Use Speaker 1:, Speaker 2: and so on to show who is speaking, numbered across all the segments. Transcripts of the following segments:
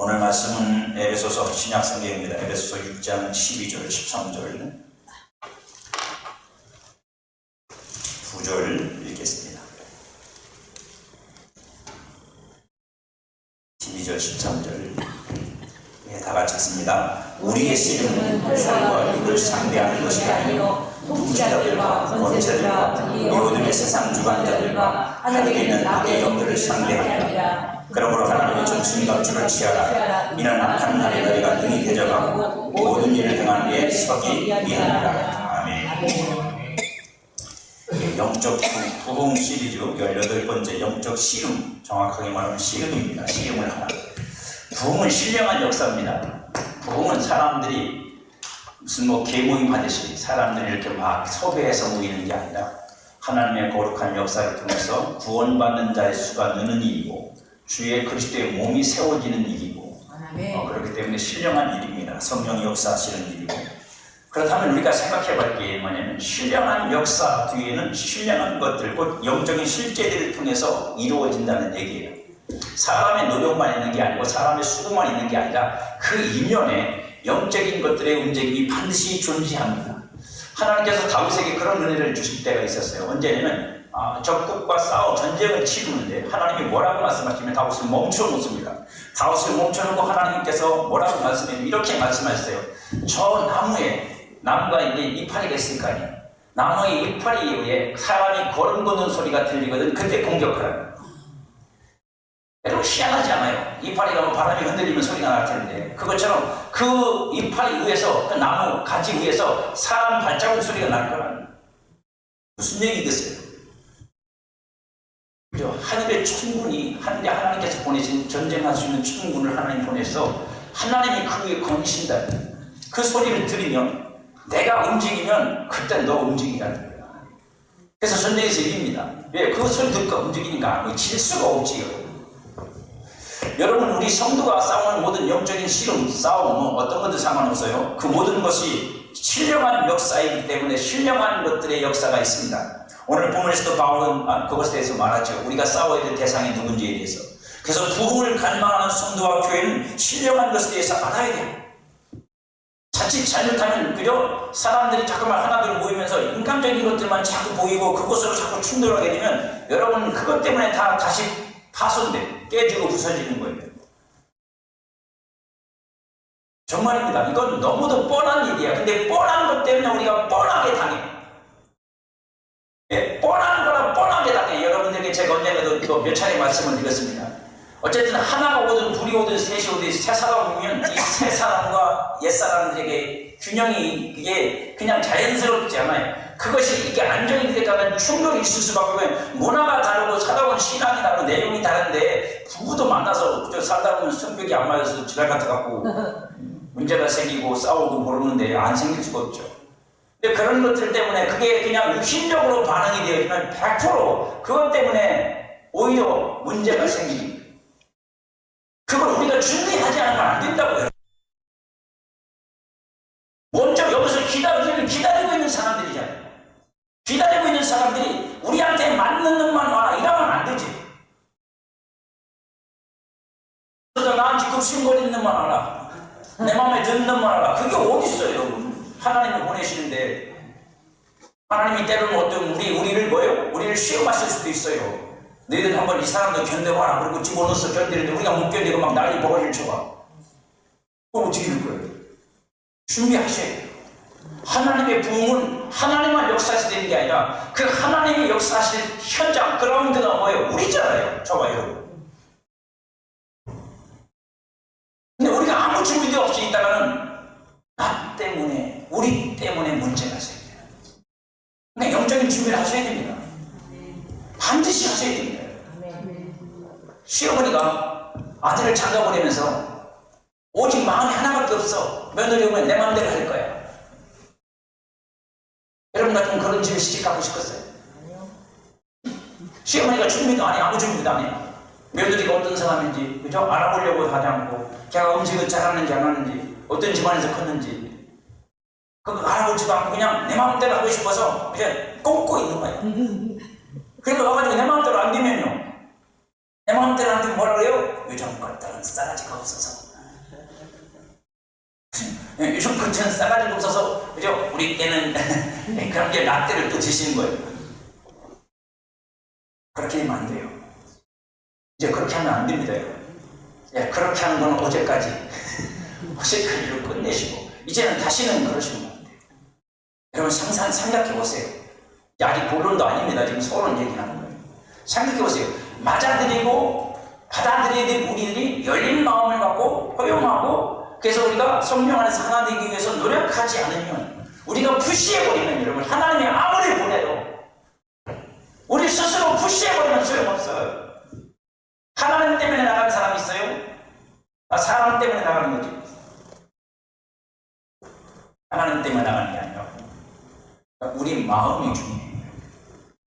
Speaker 1: 오늘 말씀은 에베소서 신약성경입니다. 에베소서 6장 12절 13절 9절 읽겠습니다. 12절 13절 다 같이 읽습니다. 우리의 씨름은 혈과 육을 상대하는 것이 아니요 통치자들과 권세들과 이 어둠의 세상 주관자들과 하늘에 있는 악의 영들을 상대하니라. 그러므로 하나님의 전신 갑주를 취하라. 이는 악한 날의 너희가 능히 대적하고 모든 일을 행한 이에 서기 위함이라. 아멘. 영적 부흥 시리즈 18번째 영적 씨름, 정확하게 말하면 씨름입니다. 씨름을 하나. 부흥은 신령한 역사입니다. 부흥은 사람들이 무슨 계모임 하듯이 사람들이 이렇게 막 섭외해서 모이는 게 아니라 하나님의 거룩한 역사를 통해서 구원받는 자의 수가 느는 일이고 주의 그리스도의 몸이 세워지는 일이고 그렇기 때문에 신령한 일입니다. 성령이 역사하시는 일이고. 그렇다면 우리가 생각해 볼 게 뭐냐면 신령한 역사 뒤에는 신령한 것들, 곧 영적인 실제들을 통해서 이루어진다는 얘기예요. 사람의 노력만 있는 게 아니고 사람의 수고만 있는 게 아니라 그 이면에 영적인 것들의 움직임이 반드시 존재합니다. 하나님께서 다윗에게 그런 은혜를 주실 때가 있었어요. 언제냐면 적국과 싸워 전쟁을 치르는데 하나님이 뭐라고 말씀하시면 다윗을 멈춰 놓습니다. 다윗을 멈춰놓고 하나님께서 뭐라고 말씀해요? 이렇게 말씀하셨어요. 저 나무가 이제 이파리가 있을 거 아니에요. 나무의 이파리 위에 사람이 걸음 걷는 소리가 들리거든. 그때 공격하라고. 여러분 희한하지 않아요? 이파리가 바람이 흔들리면 소리가 날 텐데 그것처럼 그 이파리 위에서 그 나무 가지 위에서 사람 발자국 소리가 날 거라는 무슨 얘기겠어요? 그죠? 하늘의 천군이 하나님께서 보내신 전쟁할 수 있는 천군을 하나님 보내서 하나님이 그 위에 거니신다. 그 소리를 들으면 내가 움직이면 그때 너 움직이라는 거야. 그래서 전쟁에서 이깁니다. 왜? 그 소리 듣고 움직이니까 질 수가 없지요. 여러분 우리 성도가 싸우는 모든 영적인 씨름, 싸움 어떤 것도 상관없어요. 그 모든 것이 신령한 역사이기 때문에 신령한 것들의 역사가 있습니다. 오늘 본문에서도 바울은 그것에 대해서 말하죠. 우리가 싸워야 될 대상이 누군지에 대해서. 그래서 부흥을 갈망하는 성도와 교회는 신령한 것에 대해서 알아야 돼요. 자칫 잘못하면 그죠? 사람들이 자꾸만 하나둘 모이면서 인간적인 것들만 자꾸 보이고 그것으로 자꾸 충돌하게 되면 여러분 그것 때문에 다시 파손돼 깨지고 부서지는 거예요. 정말입니다. 이건 너무도 뻔한 일이야. 근데 뻔한 것 때문에 우리가 뻔하게 당해. 예, 뻔한 거라 뻔하게 당해. 여러분들에게 제가 언젠가도 몇 차례 말씀을 드렸습니다. 어쨌든 하나가 오든 둘이 오든 셋이 오든 세 사람 오면 이 세 사람과 옛 사람들에게 균형이 그게 그냥 자연스럽지 않아요. 그것이 이렇게 안정이 되다면 충돌이 있을 수밖에 없어요. 문화가 다르고 살아온 신앙이 다르고 내용이 다른데 부부도 만나서 살다 보면 성격이 안 맞아서 지랄 같아갖고 문제가 생기고 싸우고 모르는데 안 생길 수가 없죠. 근데 그런 것들 때문에 그게 그냥 육신적으로 반응이 되어지면 100% 그것 때문에 오히려 문제가 생깁니다. 그걸 우리가 준비하지 않으면 안 된다고요. 먼저 여기서 기다리고 있는 사람들이잖아요. 기다리고 있는 사람들이 우리한테 맞는 놈만 와라 이러면 안 되지. 나한테 급신거리는 놈만 와라. 내 마음에 드는 놈만 와라. 그게 어딨어요 여러분. 하나님이 보내시는데 하나님이 때로는 어떤 우리를 뭐예요? 우리를 시험하실 수도 있어요. 너희들 한번 이 사람도 견뎌봐라. 그리고 집어넣어서 견디는데 우리가 못 견디고 막 난리 버거리를 쳐봐. 그럼 어떻게 될 거예요? 준비하셔야 돼요. 하나님의 부흥은 하나님만 역사해서 되는 게 아니라 그 하나님이 역사하실 현장 그라운드가 뭐예요? 우리잖아요. 저와 여러분. 근데 우리가 아무 준비도 없이 있다가는 나 때문에 우리 때문에 문제가 생겨요. 그러니까 영적인 준비를 하셔야 됩니다. 반드시 하셔야 됩니다. 시어머니가 아들을 장가 보내면서 오직 마음이 하나밖에 없어. 며느리 오면 내 마음대로 할 거야. 여러분 같으면 그런 집에 시집 가고 싶겠어요? 시어머니가 준비도 안 해. 아무 준비도 안 해. 며느리가 어떤 사람인지 그죠? 알아보려고 하지 않고 걔가 음식을 잘하는지 안 하는지 어떤 집안에서 컸는지 그거 알아보지도 않고 그냥 내 마음대로 하고 싶어서 그냥 꽂고 있는 거야. 그래서 와가지고 내 마음대로 안 되면요. 내 마음대로 안 되면 뭐라 그래요? 요즘 것들은 싸가지가 없어서 요즘 그처럼 싸가지가 없어서 그죠? 우리 때는 그런 게 라떼를 또 드시는 거예요. 그렇게 하면 안 돼요. 이제 그렇게 하면 안 됩니다. 예, 그렇게 하는 건 어제까지 어색한 일을 끝내시고 이제는 다시는 그러시면 안 돼요. 여러분 생각해 보세요. 아직 본론도 아닙니다. 지금 서론 얘기하는 거예요. 생각해 보세요. 맞아들이고 받아들여야 될 우리들이 열린 마음을 갖고 허용하고, 그래서 우리가 성령 안에서 하나 되기 위해서 노력하지 않으면, 우리가 푸시해버리면, 여러분 하나님이 아무리 보내도 우리 스스로 푸시해버리면 소용없어요. 하나님 때문에 나가는 사람이 있어요? 사람 때문에 나가는 거지. 하나님 때문에 나가는 게 아니라 우리 마음이 중요해요.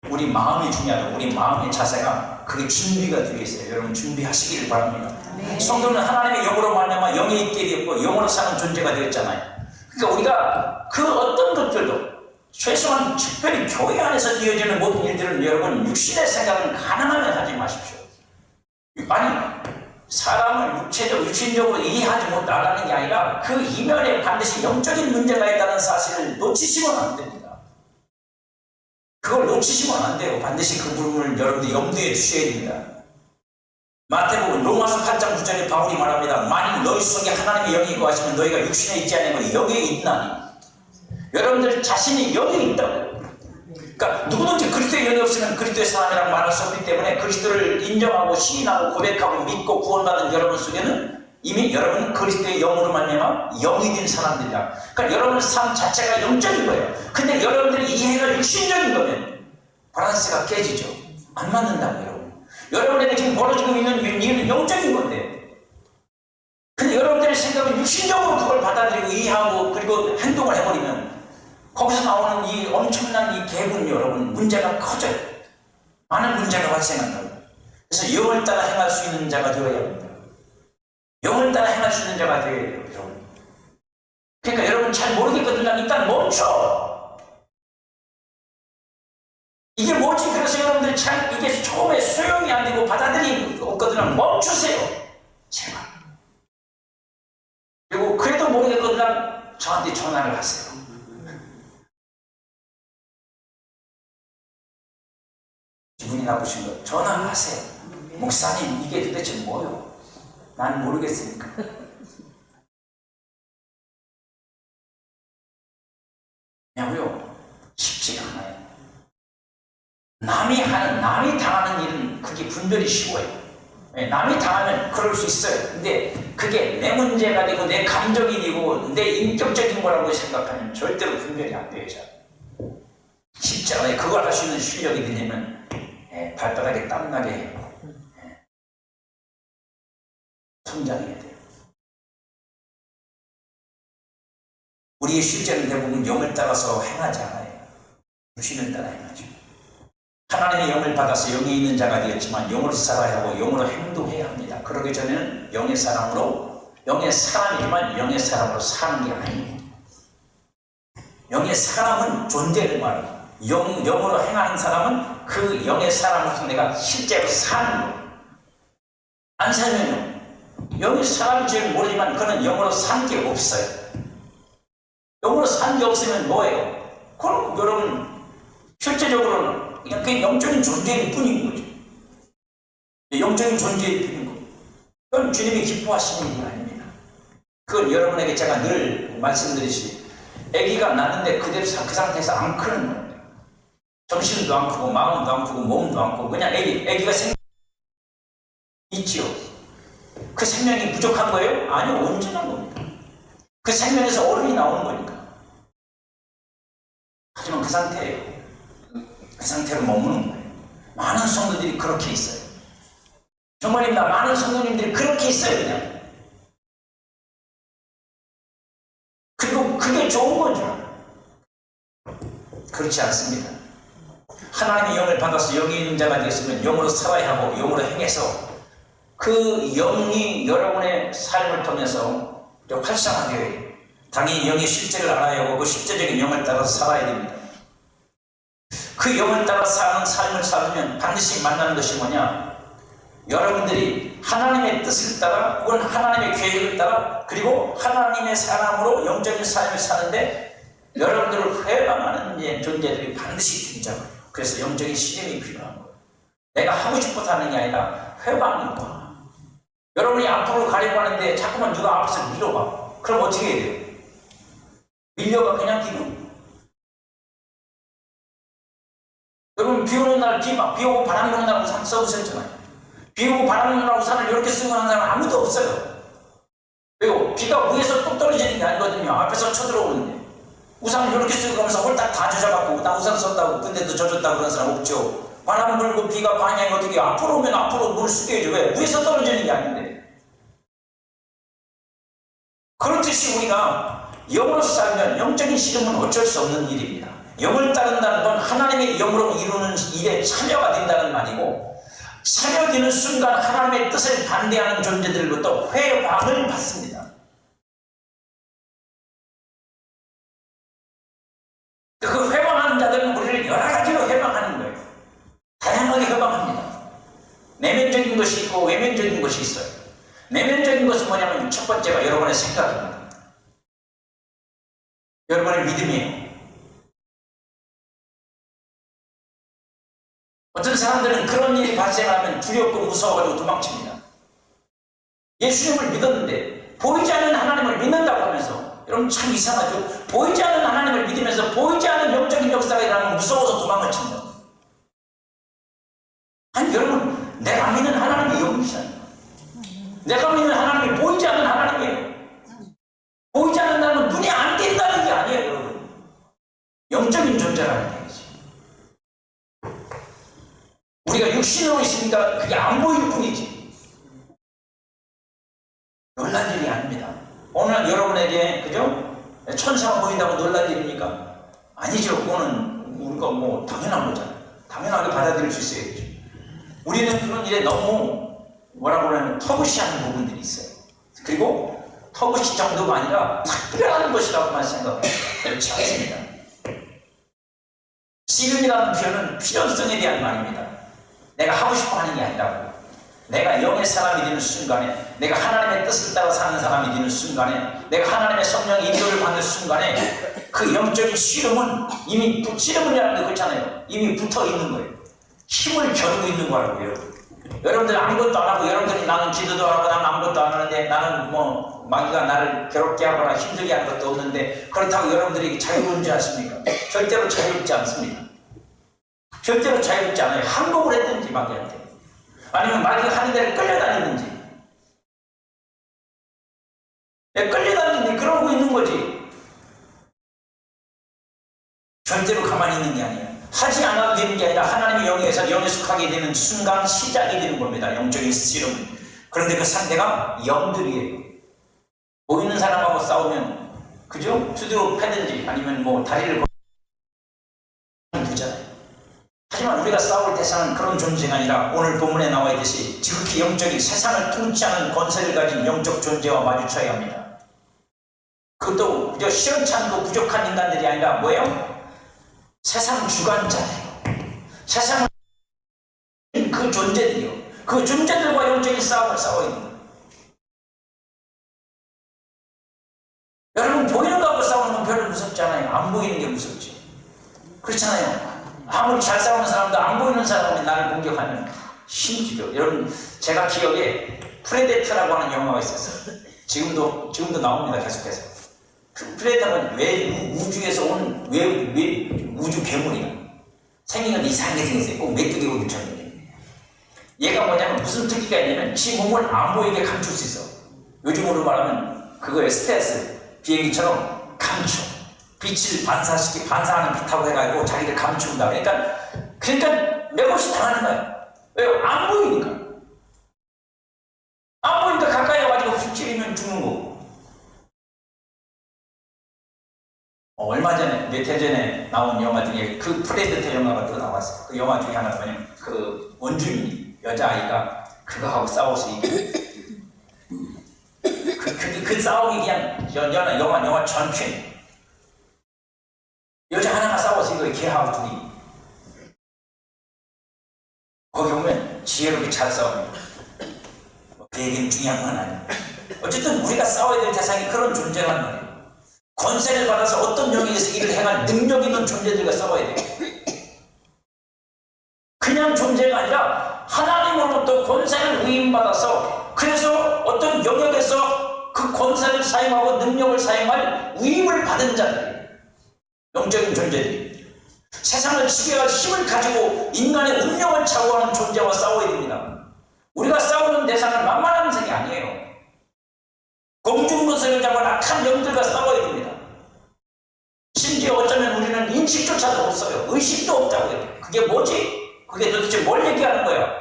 Speaker 1: 우리 마음이 중요하다. 우리 마음의 자세가 그게 준비가 되어 있어요. 여러분 준비하시기를 바랍니다. 네. 성도는 하나님의 영으로 말미암아 영에 있게 되었고 영으로 사는 존재가 되었잖아요. 그러니까 우리가 그 어떤 것들도, 최소한 특별히 교회 안에서 이어지는 모든 일들은 여러분 육신의 생각은 가능하면 하지 마십시오. 아니 사람을 육신적으로 이해하지 못하라는 게 아니라 그 이면에 반드시 영적인 문제가 있다는 사실을 놓치시면 안 됩니다. 그걸 놓치시면 안 돼요. 반드시 그 부분을 여러분들 염두에 두셔야 됩니다. 마태복음 로마서 8장 9절에 바울이 말합니다. 만일 너희 속에 하나님의 영이 거하시면 너희가 육신에 있지 않으면 영에 있나니. 여러분들 자신이 영에 있다고. 그러니까 누구든지 그리스도의 영이 없으면 그리스도의 사람이라고 말할 수 없기 때문에, 그리스도를 인정하고 시인하고 고백하고 믿고 구원받은 여러분 속에는 이미 여러분은 그리스도의 영으로 말미암아 영이 된 사람들이다. 그러니까 여러분의 삶 자체가 영적인 거예요. 근데 여러분들이 이해가 육신적인 거면 밸런스가 깨지죠. 안 맞는다고. 여러분에게 지금 벌어지고 있는 일은 영적인 건데, 근데 여러분들의 생각은 육신적으로 그걸 받아들이고 이해하고 그리고 행동을 해버리면 거기서 나오는 이 엄청난 이 갭은 여러분 문제가 커져요. 많은 문제가 발생한다고. 그래서 영을 따라 행할 수 있는 자가 되어야 합니다. 영을 따라 행할 수 있는 자가 되어야 돼요, 여러분. 그러니까 여러분 잘 모르겠거든요. 일단 멈춰. 이게 뭐지? 그래서 여러분들이 잘 이게 처음에 수용이 안 되고 받아들이기 없거든요. 멈추세요, 제발. 그리고 그래도 모르겠거든요. 저한테 전화를 하세요. 기분이 나쁘신 거 전화하세요. 목사님 이게 도대체 뭐요? 난 모르겠으니까. 왜냐고요? 쉽지가 않아요. 남이 당하는 일은 그게 분별이 쉬워요. 남이 당하면 그럴 수 있어요. 근데 그게 내 문제가 되고 내 감정이 되고 내 인격적인 거라고 생각하면 절대로 분별이 안 돼요. 쉽지 않아요. 그걸 할 수 있는 실력이 되려면 발바닥에 땀나게 해요. 성장해야 돼요. 우리의 실제는 대부분 영을 따라서 행하지 않아요. 육신을 따라 행하죠. 하나님의 영을 받아서 영에 있는 자가 되었지만 영으로 살아야 하고 영으로 행동해야 합니다. 그러기 전에는 영의 사람으로, 영의 사람이지만 영의 사람으로 사는 게 아닙니다. 영의 사람은 존재를 말합니다. 영으로 행하는 사람은 그 영의 사람으로서 내가 실제로 사는 거예요. 안 살면요, 영의 사람인지 모르지만 그는 영으로 산 게 없어요. 영으로 산 게 없으면 뭐예요? 그럼 여러분 실제적으로는 그냥 그 영적인 존재일 뿐인 거죠. 영적인 존재일 뿐인 거죠. 그건 주님이 기뻐하시는 일이 아닙니다. 그건 여러분에게 제가 늘 말씀드리지, 아기가 낳는데 그대로 그 상태에서 안 크는 거예요. 정신도 안 크고 마음도 안 크고 몸도 안 크고 그냥 아기가 있지요. 그 생명이 부족한 거예요? 아니요, 온전한 겁니다. 그 생명에서 어른이 나오는 거니까. 하지만 그 상태예요. 그 상태로 머무는 거예요. 많은 성도들이 그렇게 있어요. 정말입니다. 많은 성도님들이 그렇게 있어요, 그냥. 그리고 그게 좋은 거죠. 그렇지 않습니다. 하나님의 영을 받아서 영이 있는 자가 되었으면 영으로 살아야 하고 영으로 행해서 그 영이 여러분의 삶을 통해서 활성화되어야 해요. 당연히 영의 실제를 알아야 하고 그 실제적인 영을 따라서 살아야 됩니다. 그 영을 따라 사는 삶을 살면 반드시 만나는 것이 뭐냐? 여러분들이 하나님의 뜻을 따라 혹은 하나님의 계획을 따라 그리고 하나님의 사람으로 영적인 삶을 사는데 여러분들을 회방하는 존재들이 반드시 등장해요. 그래서 영적인 시련이 필요한 거예요. 내가 하고 싶어서 하는 게 아니라 회방인 거야. 여러분이 앞으로 가려고 하는데 자꾸만 누가 앞에서 밀어봐. 그럼 어떻게 해야 돼요? 밀려가 그냥 뒤로. 여러분 비 오는 날 비 오고 바람 부는 날 우산 써보셨잖아요. 비 오고 바람 부는 날 우산을 이렇게 쓰고 하는 사람은 아무도 없어요. 그리고 비가 위에서 뚝 떨어지는 게 아니거든요. 앞에서 쳐들어오는데 우산을 이렇게 쓰고 가면서 홀딱 다 젖어갖고 나 우산 썼다고 근데도 젖었다고 그런 사람 없죠. 바람 불고 비가 방향이 어떻게 앞으로 오면 앞으로 물 숙여야죠. 왜? 위에서 떨어지는 게 아닌데. 그렇듯이 우리가 영으로 살면 영적인 시름은 어쩔 수 없는 일입니다. 영을 따른다는 건 하나님의 영으로 이루는 일에 참여가 된다는 말이고 참여되는 순간 하나님의 뜻을 반대하는 존재들로부터 회방을 받습니다. 그 회방하는 자들은 우리를 여러 가지로 회방하는 거예요. 다양하게 회방합니다. 내면적인 것이 있고 외면적인 것이 있어요. 내면적인 것은 뭐냐면 첫 번째가 여러분의 생각입니다. 여러분의 믿음이에요. 어떤 사람들은 그런 일이 발생하면 두렵고 무서워가지고 도망칩니다. 예수님을 믿었는데 보이지 않는 하나님을 믿는다고 하면서 여러분 참 이상하죠? 보이지 않는 하나님을 믿으면서 보이지 않는 영적인 역사가 일어나면 무서워서 도망을 친다. 아니 여러분 내가 믿는 하나님이 영이잖아요. 내가 믿는 하나님이 보이지 않는 하나님이에요. 보이지 않는 하나님은 눈이 안 띈다는 게 아니에요. 여러분 영적인 존재라는 얘기지. 우리가 육신으로 있으니까 그게 안 보일 뿐이지 놀란 일이 아닙니다. 오늘 여러분에게 그죠? 천사가 보인다고 놀란 일입니까? 아니죠. 그거는 우리가 뭐 당연한 거잖아요. 당연하게 받아들일 수 있어야죠. 우리는 그런 일에 너무 뭐라고 하냐면 터부시하는 부분들이 있어요. 그리고 터부시 정도가 아니라 특별한 것이라고만 생각해요. 그렇지 않습니다. 씨름이라는 표현은 필연성에 대한 말입니다. 내가 하고 싶어 하는 게 아니라고. 내가 영의 사람이 되는 순간에, 내가 하나님의 뜻을 따라 사는 사람이 되는 순간에, 내가 하나님의 성령의 인도를 받는 순간에 그 영적인 씨름은 이미 씨름이라는 게 그렇잖아요. 이미 붙어 있는 거예요. 힘을 겨루고 있는 거라고요. 여러분들 아무것도 안 하고 여러분들이 나는 기도도 안 하고 나는 아무것도 안 하는데 나는 뭐 마귀가 나를 괴롭게 하거나 힘들게 하는 것도 없는데 그렇다고 여러분들이 자유로운 줄 아십니까? 절대로 자유롭지 않습니다. 절대로 자유롭지 않아요. 항복을 했든지 마귀한테 아니면 마귀가 하는 데를 끌려다니는지 끌려다니는지 그러고 있는 거지. 절대로 가만히 있는 게 아니에요. 하지 않아도 되는 게 아니라 하나님의 영에서 영에 속하게 되는 순간 시작이 되는 겁니다. 영적인 씨름은. 그런데 그 상대가 영들이에요. 보이는 사람하고 싸우면 그죠? 두드러 패든지 아니면 뭐 다리를 되잖아요. 하지만 우리가 싸울 대상은 그런 존재가 아니라 오늘 본문에 나와 있듯이 지극히 영적인 세상을 통치하는 권세를 가진 영적 존재와 마주쳐야 합니다. 그것도 그저 시원찮고 부족한 인간들이 아니라 뭐예요? 세상 주관자예요. 세상은 그 존재들이요. 그 존재들과 영적인 싸움을 싸워야 됩니다. 여러분 보이는 거하고 싸우는 건 별로 무섭지 않아요. 안 보이는 게 무섭지. 그렇잖아요. 아무리 잘 싸우는 사람도 안 보이는 사람이 나를 공격하면 힘들죠. 여러분 제가 기억에 프레데터라고 하는 영화가 있었어요. 지금도 나옵니다. 계속해서. 그 프레데터는 왜 우주에서 온 우주 괴물이야. 생긴 건 이상하게 생겼어요. 꼭 메뚜기 옷처럼. 얘가 뭐냐면 무슨 특기가 있냐면 지 몸을 안 보이게 감출 수 있어. 요즘으로 말하면 그거에 스텔스 비행기처럼 감춰. 빛을 반사하는 빛하고 해가지고 자기를 감춘다. 그러니까 맥없이 당하는 거야. 왜요? 안 보이니까. 안 보이니까 가까이 와가지고 훅 찌르면 죽는 거고. 얼마 전에, 몇 해 전에 나온 영화 중에 그 프레데터 영화가 또 나왔어요. 그 영화 중에 하나가 뭐냐면 그 원주민, 여자아이가 그거하고 싸워서 그 싸움이 그냥 영화 전편. 여자 하나가 싸워서 이거 걔하고 둘이. 거기 보면 지혜롭게 잘 싸웁니다. 그 얘기는 중요한 건 아니에요. 어쨌든 우리가 싸워야 될 대상이 그런 존재란 말이에요. 권세를 받아서 어떤 영역에서 일을 행할 능력 있는 존재들과 싸워야 돼요. 그냥 존재가 아니라 하나님으로부터 권세를 위임받아서 그래서 어떤 영역에서 그 권세를 사용하고 능력을 사용할 위임을 받은 자들이에요. 영적인 존재들이. 세상을 지배할 힘을 가지고 인간의 운명을 좌우하는 존재와 싸워야 됩니다. 우리가 싸우는 대상은 만만한 대상이 아니에요. 공중권세를 잡은 악한 영들과 싸워야 됩니다. 심지어 어쩌면 우리는 인식조차도 없어요. 의식도 없다고 해요. 그게 뭐지? 그게 도대체 뭘 얘기하는 거야?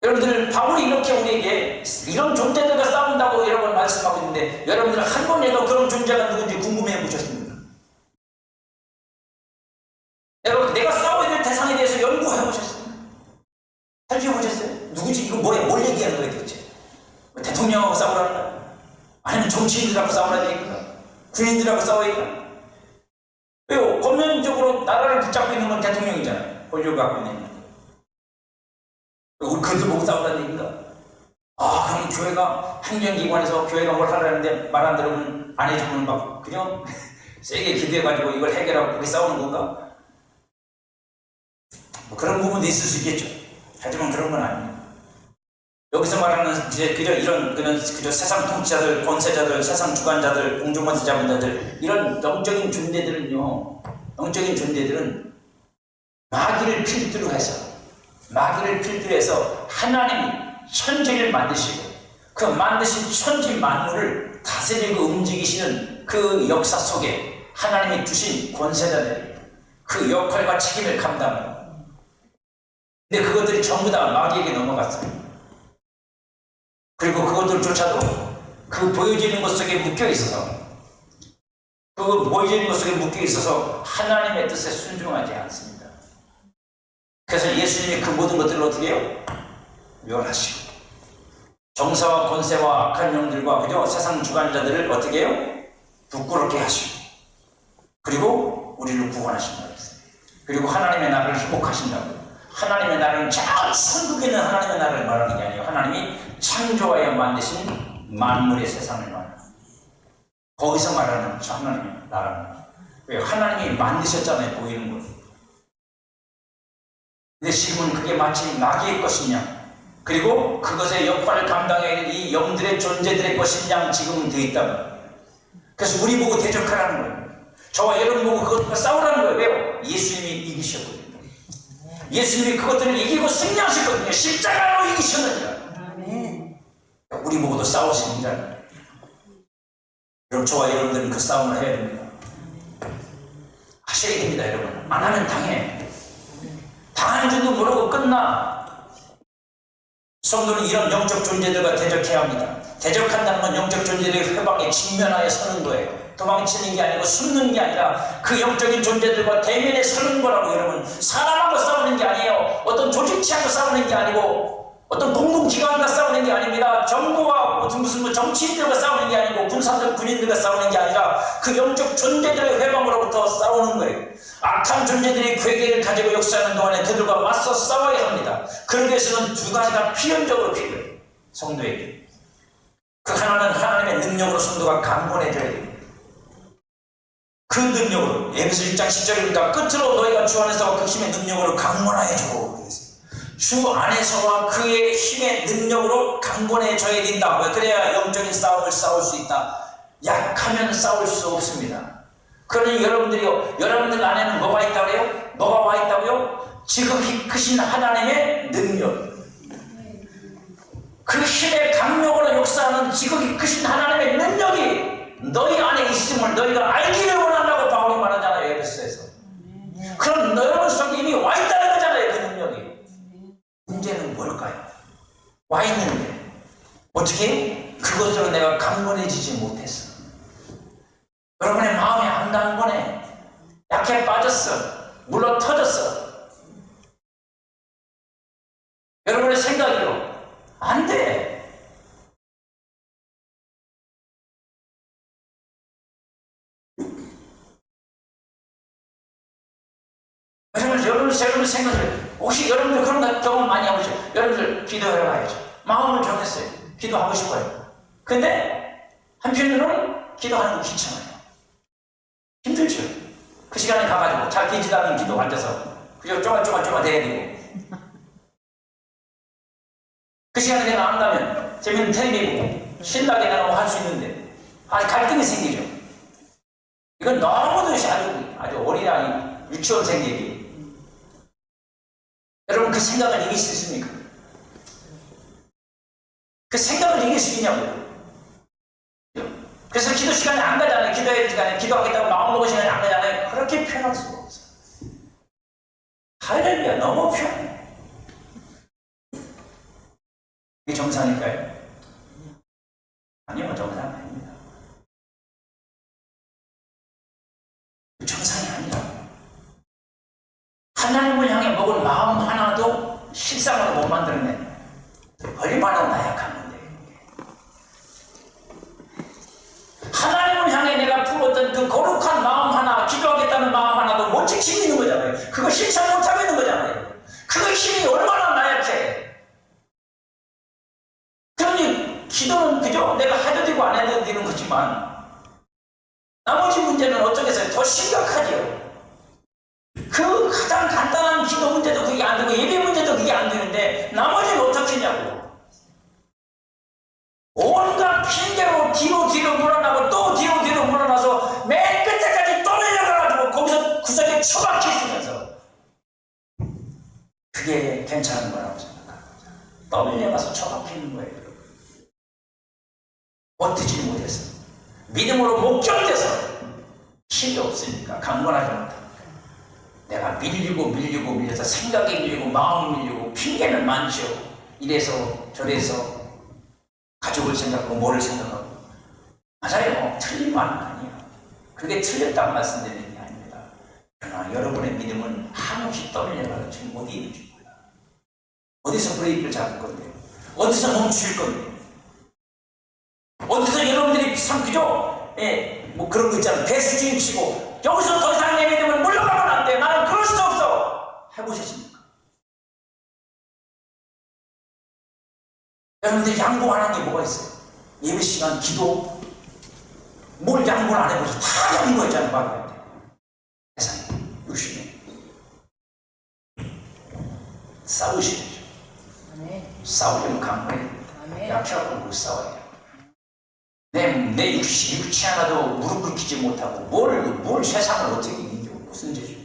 Speaker 1: 여러분들 바울이 이렇게 우리에게 이런 존재들과 싸운다고 여러 번 말씀하고 있는데 여러분들 한 번에도 그런 존재가 누군지 궁금해 보셨습니까? 여러분 내가 싸워야 될 대상에 대해서 연구해 보셨습니까? 살펴 보셨어요? 누구지? 이거 뭐야? 뭘 얘기하는 거야 도대체? 대통령하고 싸우라는 거야? 아니면 정치인들하고 싸우라는 얘기인가? 군인들하고 싸워야 되나? 왜요? 법령적으로 나라를 붙잡고 있는 건 대통령이잖아요. 권력을 갖고 있는. 우리 그들 보고 싸우라는 얘기인가? 아, 그럼 교회가 행정기관에서 교회가 뭘 하라는데 말 안 들으면 안 해주면 막 그냥 세게 기대해가지고 이걸 해결하고 그렇게 싸우는 건가? 뭐 그런 부분도 있을 수 있겠죠. 하지만 그런 건 아닙니다. 여기서 말하는 이제 그저 세상 통치자들, 권세자들, 세상 주관자들, 공중권세 잡은 자들 이런 영적인 존재들은요, 영적인 존재들은 마귀를 필두로 해서 하나님이 천지를 만드시고 그 만드신 천지 만물을 다스리고 움직이시는 그 역사 속에 하나님이 두신 권세자들이 그 역할과 책임을 감당해요. 근데 그것들이 전부 다 마귀에게 넘어갔어요. 그리고 그것들조차도 그 보여지는 것 속에 묶여 있어서 하나님의 뜻에 순종하지 않습니다. 그래서 예수님이 그 모든 것들을 어떻게 해요? 멸하시고 정사와 권세와 악한 영들과 그죠? 세상 주관자들을 어떻게 해요? 부끄럽게 하시고 그리고 우리를 구원하신다고 했어요. 그리고 하나님의 나라를 회복하신다고. 하나님의 나라는 저 천국에 있는 하나님의 나라를 말하는 게 아니에요. 하나님이 창조하여 만드신 만물의 세상을 말합니다. 거기서 말하는 저 하나님의 나라는 왜 하나님이 만드셨잖아요. 보이는 것. 근데 지금은 그게 마치 마귀의 것이냐 그리고 그것의 역할을 감당해야 할 이 영들의 존재들의 것이냐 지금은 되어 있다는. 그래서 우리 보고 대적하라는 거예요. 저와 여러분 보고 그것과 싸우라는 거예요. 왜요? 예수님이 이기셨거든요. 예수님이 그것들을 이기고 승리하셨거든요. 십자가로 이기셨느니라. 우리 보고도 싸우십니다. 그럼 저와 여러분들은 그 싸움을 해야 됩니다. 하셔야 됩니다. 여러분. 안 하면 당해. 당하는 줄도 모르고 끝나. 성도는 이런 영적 존재들과 대적해야 합니다. 대적한다는 건 영적 존재들의 회방에 직면하여 서는 거예요. 도망치는 게 아니고 숨는 게 아니라 그 영적인 존재들과 대면에 서는 거라고. 여러분, 사람하고 싸우는 게 아니에요. 어떤 조직체하고 싸우는 게 아니고 어떤 공동기관과 싸우는 게 아닙니다. 정부와 무슨 정치인들과 싸우는 게 아니고 군사들, 군인들과 싸우는 게 아니라 그 영적 존재들의 회방으로부터 싸우는 거예요. 악한 존재들이 괴계를 가지고 역사하는 동안에 그들과 맞서 싸워야 합니다. 그러기 위해서는 두 가지가 필연적으로 필요해요. 성도에게. 그 하나는 하나님의 능력으로 성도가 강건해져야 됩니다. 그 능력으로 에베소 1장 10절입니다. 끝으로 너희가 주 안에서와 그 힘의 능력으로 강건하여지고 주 안에서와 그의 힘의 능력으로 강건해져야 된다. 그래야 영적인 싸움을 싸울 수 있다. 약하면 싸울 수 없습니다. 그러니 여러분들 안에는 뭐가 있다고 해요? 뭐가 와 있다고요? 지극히 크신 하나님의 능력. 그 힘의 강력으로 역사하는 지극히 크신 하나님의 능력이 너희 안에 있음을 너희가 알기를 원한다고 바울이 말하잖아요. 에베소에서. 그럼 여러분 속에 이미 와 있다는 거잖아요. 그 능력이. 문제는 뭘까요? 와 있는데 어떻게? 그것으로 내가 강건해지지 못했어. 여러분의 마음이 안 닿은 거네. 약해 빠졌어. 물러 터졌어. 여러분의 생각으로 안 돼.
Speaker 2: 그래서 여러분 생각을, 혹시 여러분들 그런 경험 많이 하고 있죠? 여러분들 기도하러 가야죠. 마음을 정했어요. 기도하고 싶어요. 근데 한편으로는 기도하는 거 귀찮아요. 힘들죠. 그 시간에 가가지고 잘 되지도 않은 기도 앉아서 그저 쪼글쪼글 대야 되고, 그 시간에 내가 안 가면 재밌는 텔레비 보고 신나게 내가 할 수 있는데 아주 갈등이 생기죠. 이건 너무도 아주 어린아이 유치원생 얘기. 여러분 그 생각을 이길 수 있습니까? 그 생각을 이길 수 있냐고요. 그래서 기도 시간에 안 가잖아요. 기도할 시간에 기도하겠다고 마음먹은 시간에 안 가잖아요. 그렇게 표현할 수가 없어요. 할렐루야, 너무 편해. 이게 정상일까요? 아니요, 정상 아닙니다. 정상이 아니라 하나님을 향해 먹은 마음 하나도 실상으로 못 만들어내. 얼마나 나약한 건데. 하나님을 향해 내가 품었던 그 거룩한 마음 하나, 기도하겠다는 마음 하나도 못 지키고 있는 거잖아요. 그거 실천 못하고 있는 거잖아요. 그 힘이 얼마나 나약해. 그러니 기도는 그저 내가 해도 되고 안 해도 되는 거지만 나머지 문제는 어쩌겠어요? 더 심각하죠. 그 가장 간단한 기도 문제도 그게 안 되고 예배 문제도 그게 안 되는데 나머지는 어떻게 하냐고. 온갖 핑계로 뒤로 물러나고 또 뒤로 물러나서 맨 끝에까지 또 내려가가지고 거기서 구석에 처박혀 있으면서 그게 괜찮은 거라고 생각합니다. 떠밀려가서 처박혀 있는 거예요. 버티지 못해서 믿음으로 못 견뎌서 힘이 없으니까 강건하지 못합니다. 내가 밀려서 생각이 밀리고 마음이 밀리고 핑계는 많죠. 이래서 저래서 가족을 생각하고 뭐를 생각하고. 맞아요. 틀린 말은 아니에요. 그게 틀렸다고 말씀드리는 게 아닙니다. 그러나 여러분의 믿음은 한없이 떠밀려가서 지금 어디에 있는지 몰라. 어디서 브레이크를 잡을 건데요? 어디서 멈출 건데요? 어디서 여러분들이 참 그죠? 뭐 그런 거 있잖아요. 배수진 치고 여기서 더 이상 내 믿음을 물러가면 안 돼. 나는 그럴 수 없어. 해보셨습니까? 여러분들이 양보 안 하는 게 뭐가 있어요? 예배 시간, 기도, 뭘 양보를 안 해보죠? 다 양보했잖아요. 바로 세상에 욕심에 싸우시죠. 싸우려면 강해야 됩니다. 약해갖고 못 싸워요. 내 육체 하나도 무릎 꿇히지 못하고 뭘 세상을 어떻게 이기죠? 무슨 죄죠?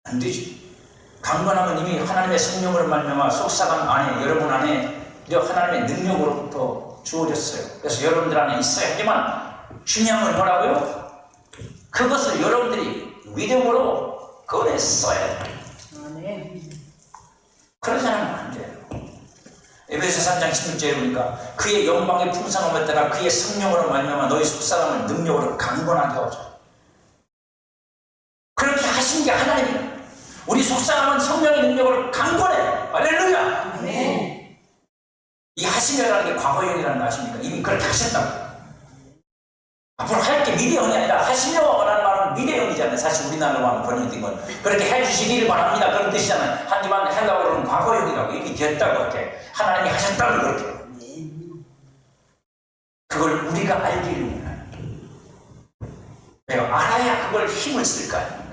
Speaker 2: 안 되죠. 강건함은 이미 하나님의 성령으로 말미암아 속사람 안에, 여러분 안에 하나님의 능력으로부터 주어졌어요. 그래서 여러분들 안에 있어야 하지만 중요한 건 뭐라고요? 그것을 여러분들이 믿음으로 꺼냈어야 돼요. 그러지 않으면 안 돼요. 에베소 3장 16절에 보니까 그의 영광의 풍성함을 따라 그의 성령으로 말미암아 너희 속사람을 능력으로 강건하게 하죠. 그렇게 하신 게 하나님이에요. 우리 속사람은 성령의 능력으로 강건해. 할렐루야. 아멘. 이 하시며라는 게 과거형이라는 거 아십니까? 이미 그렇게 하셨다고. 앞으로 할 게 미래형이 아니라 하시며라는 말은 미래형이잖아요. 사실 우리나라로 하면 번역된 건 그렇게 해주시기를 바랍니다. 그런 뜻이잖아요. 하지만 헬라어로는 과거형이라고. 이미 됐다고 그렇게 하나님이 하셨다고 그렇게. 그걸 우리가 알기를 원하는. 왜요? 알아야 그걸 힘을 쓸 거 아닙니까?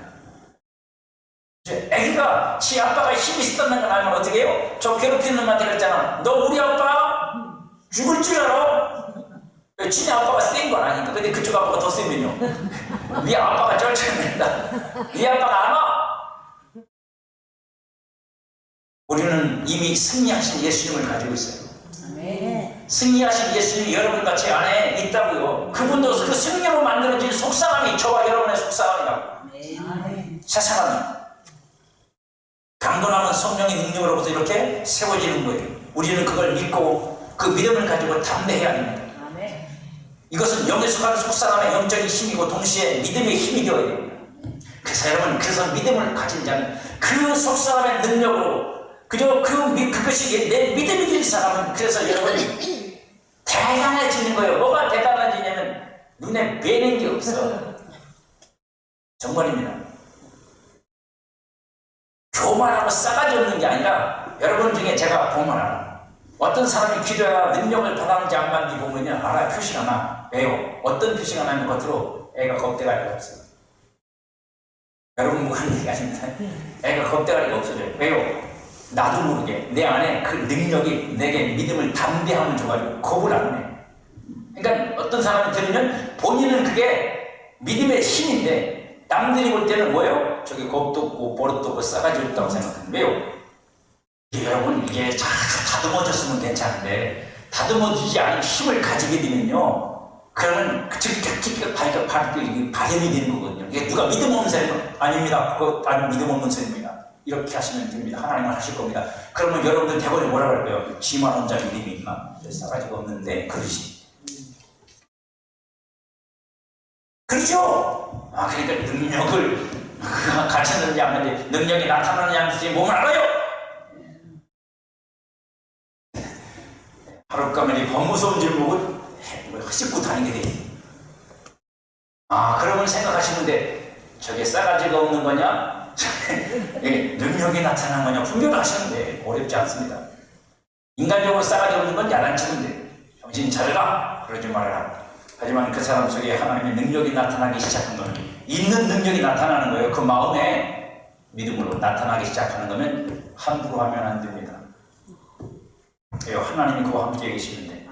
Speaker 2: 애기가 지 아빠가 힘이 있었다는 걸 알면 어떻게 해요? 저 괴롭히는 놈한테 그랬잖아. 너 우리 아빠 죽을 줄 알아? 지네 아빠가 센 건 아니니까. 근데 그쪽 아빠가 더 세면요. 네 아빠가 쩔쩔맨다. 네 아빠가 안 와. 우리는 이미 승리하신 예수님을 가지고 있어요. 승리하신 예수님이 여러분같이 안에 있다고요. 그분도 그 승리로 만들어진 속사람이 저와 여러분의 속사람이라고. 새 사람이. 강건함은 성령의 능력으로부터 이렇게 세워지는 거예요. 우리는 그걸 믿고 그 믿음을 가지고 담대해야 합니다. 이것은 영에 속하는 속사람의 영적인 힘이고 동시에 믿음의 힘이 되어야 됩니다. 그래서 여러분, 그래서 믿음을 가진 자는 그 속사람의 능력으로 그저 그것이 내 믿음이 된 사람은 그래서 여러분이 대단해지는 거예요. 뭐가 대단해지냐면 눈에 뵈는 게 없어. 정말입니다. 교만하고 싸가지 없는 게 아니라 여러분 중에 제가 보면 알아. 어떤 사람이 기도해야 능력을 받았는지 안 받는지 보면요 알아요. 표시가 나. 왜요? 어떤 표시가 나면 겉으로 애가 겁대가리가 없어요. 여러분 뭐 하는 얘기 아닙니다. 애가 겁대가리가 없어져요. 왜요? 나도 모르게 내 안에 그 능력이 내게 믿음을 담대함을 줘가지고 겁을 안 내. 그러니까 어떤 사람이 들으면 본인은 그게 믿음의 힘인데 남들이 볼 때는 뭐예요? 저기 겁도 없고 버릇도 없고 싸가지 없다고 생각해요. 왜요? 여러분 이게 다듬어졌으면 괜찮은데 다듬어지지 않은 힘을 가지게 되면요 그러면 즉각 발현이 되는 거거든요. 이게 누가 믿음 없는 사람은 아닙니다. 그거 나는 믿음 없는 사람입니다. 이렇게 하시면 됩니다. 하나님은 하실 겁니다. 그러면 여러분들 대본에 뭐라고 할 거예요? 지만 혼자 믿음이 있나? 싸가지가 없는데 그러시. 그렇죠? 그러니까 능력을 갖췄는지 안 갖췄는지 능력이 나타나느냐 안 되지 몸을 알아요? 하루 가면 이 범무서운 줄 보고 씻고 다니게 돼. 그러면 생각하시는데 저게 싸가지가 없는 거냐? 능력이 나타나는 거냐? 분별하시는데 어렵지 않습니다. 인간적으로 싸가지 없는 건 야단치는데 정신 차려라 그러지 말아라. 하지만 그 사람 속에 하나님의 능력이 나타나기 시작한 거는 있는 능력이 나타나는 거예요. 그 마음에 믿음으로 나타나기 시작하는 거는 함부로 하면 안 됩니다. 하나님이 그와 함께 계시는데